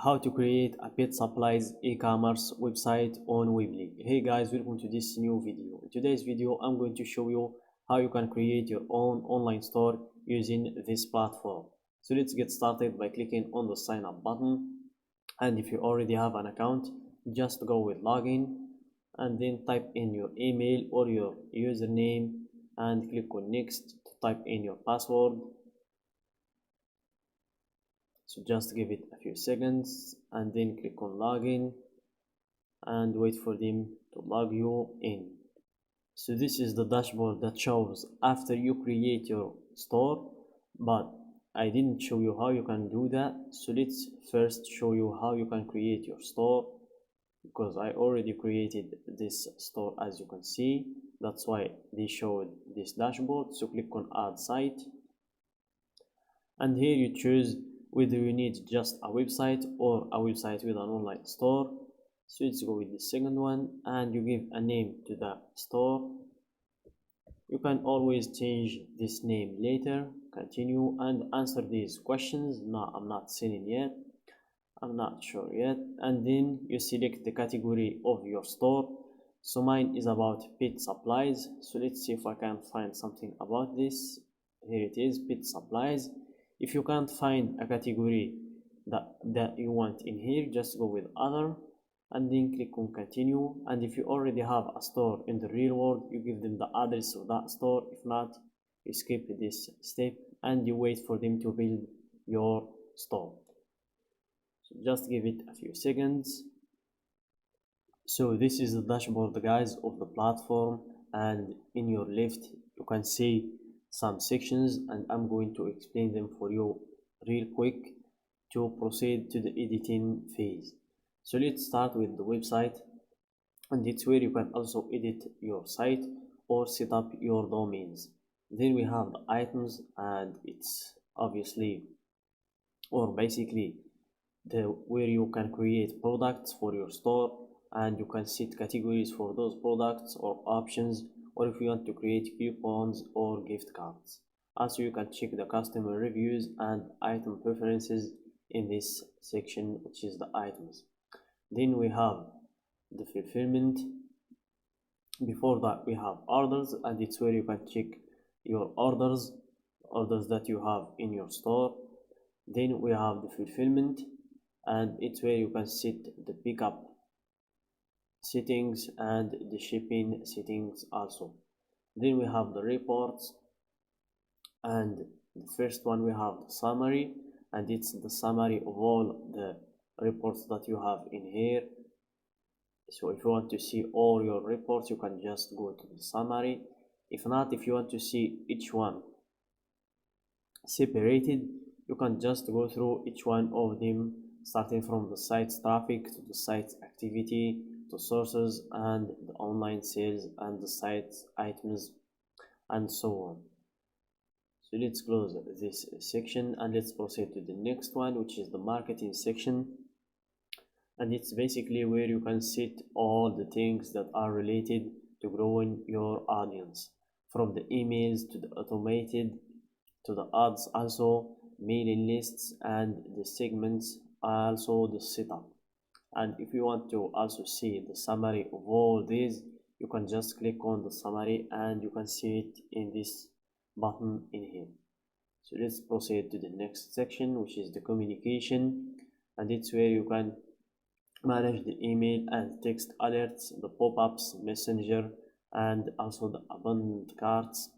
How to create a pet supplies e-commerce website on Weebly. Hey guys, welcome to this new video. In today's video, I'm going to show you how you can create your own online store using this platform. So let's get started by clicking on the sign up button. And if you already have an account, just go with login and then type in your email or your username and click on next to type in your password. So just give it a few seconds and then click on login and wait for them to log you in. So this is the dashboard that shows after you create your store, but I didn't show you how you can do that. So let's first show you how you can create your store, because I already created this store, as you can see. That's why they showed this dashboard. So click on add site, and here you choose whether you need just a website or a website with an online store. So let's go with the second one, and you give a name to the store. You can always change this name later. Continue and answer these questions. No, I'm not selling yet, I'm not sure yet. And then you select the category of your store. So mine is about pet supplies. So let's see if I can find something about this. Here it is, pet supplies. If you can't find a category that you want in here, just go with other and then click on continue. And if you already have a store in the real world, you give them the address of that store. If not, you skip this step and you wait for them to build your store. So just give it a few seconds. So this is the dashboard, guys, of the platform, and in your left you can see some sections, and I'm going to explain them for you real quick to proceed to the editing phase. So let's start with the website, and it's where you can also edit your site or set up your domains. Then we have the items, and it's obviously or basically where you can create products for your store, and you can set categories for those products or options, or if you want to create coupons or gift cards. Also, you can check the customer reviews and item preferences in this section, which is the items. Then we have the fulfillment. Before that, we have orders, and it's where you can check your orders that you have in your store. Then we have the fulfillment, and it's where you can set the pickup settings and the shipping settings also. Then we have the reports, and the first one we have the summary, and it's the summary of all the reports that you have in here. So if you want to see all your reports, you can just go to the summary. If not, if you want to see each one separated, you can just go through each one of them, starting from the site's traffic to the site's activity to sources and the online sales and the site's items and so on. So let's close this section and let's proceed to the next one, which is the marketing section. And it's basically where you can set all the things that are related to growing your audience, from the emails to the automated to the ads, also mailing lists and the segments, also the setup. And if you want to also see the summary of all these, you can just click on the summary and you can see it in this button in here. So let's proceed to the next section, which is the communication, and it's where you can manage the email and text alerts, the pop-ups, messenger, and also the abandoned carts.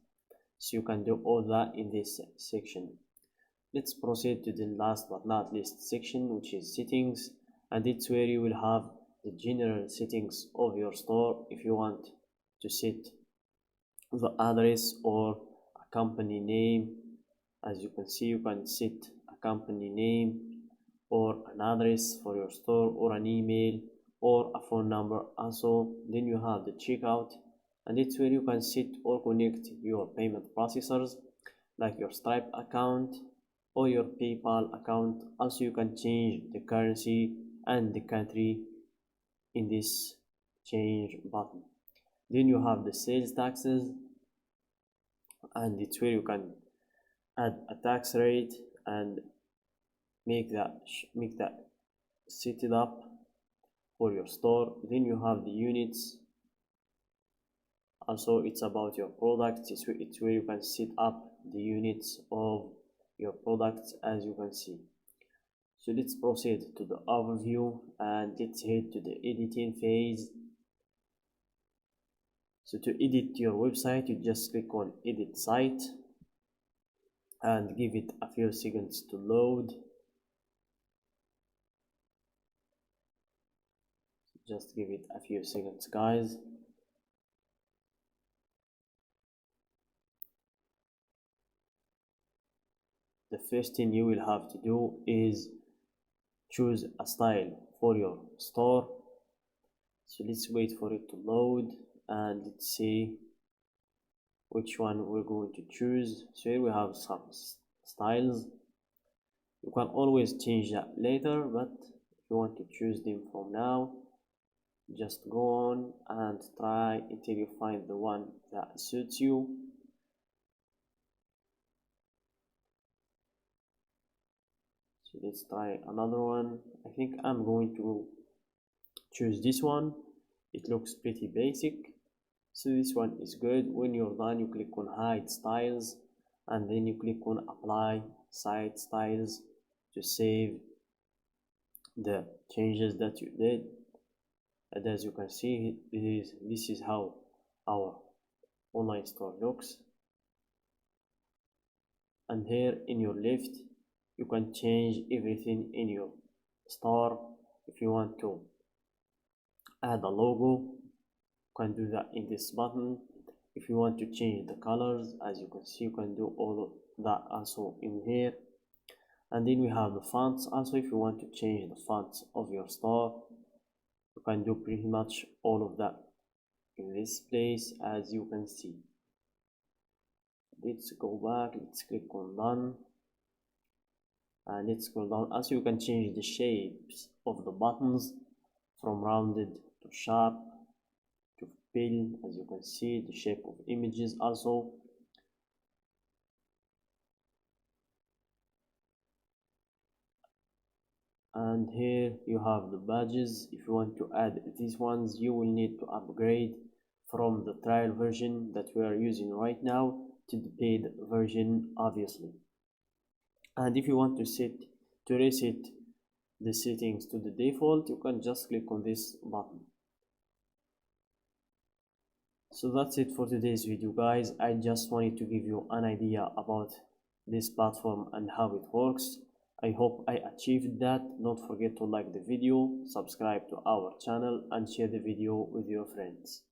So you can do all that in this section. Let's proceed to the last but not least section, which is settings, and it's where you will have the general settings of your store. If you want to set the address or a company name, as you can see, you can set a company name or an address for your store or an email or a phone number also. Then you have the checkout, and it's where you can set or connect your payment processors like your Stripe account or your PayPal account. Also, you can change the currency and the country in this change button. Then you have the sales taxes, and it's where you can add a tax rate and make that set it up for your store. Then you have the units. Also, it's about your products. It's where you can set up the units of your products, as you can see. So let's proceed to the overview and let's head to the editing phase. So to edit your website, you just click on edit site and give it a few seconds to load. Just give it a few seconds, guys. The first thing you will have to do is choose a style for your store. So let's wait for it to load and let's see which one we're going to choose. So here we have some styles. You can always change that later, but if you want to choose them from now, just go on and try until you find the one that suits you. So let's try another one. I think I'm going to choose this one. It looks pretty basic, so this one is good. When you're done, you click on hide styles and then you click on apply site styles to save the changes that you did. And as you can see, this is how our online store looks. And here in your left, you can change everything in your store. If you want to add a logo, you can do that in this button. If you want to change the colors, as you can see, you can do all of that also in here. And then we have the fonts. Also, if you want to change the fonts of your store, you can do pretty much all of that in this place, as you can see. Let's go back, let's click on done and let's scroll down. Also, you can change the shapes of the buttons from rounded to sharp to fill, as you can see, the shape of images also. And here you have the badges. If you want to add these ones, you will need to upgrade from the trial version that we are using right now to the paid version, obviously. And if you want to reset the settings to the default, you can just click on this button. So that's it for today's video, guys. I just wanted to give you an idea about this platform and how it works. I hope I achieved that. Don't forget to like the video, subscribe to our channel and share the video with your friends.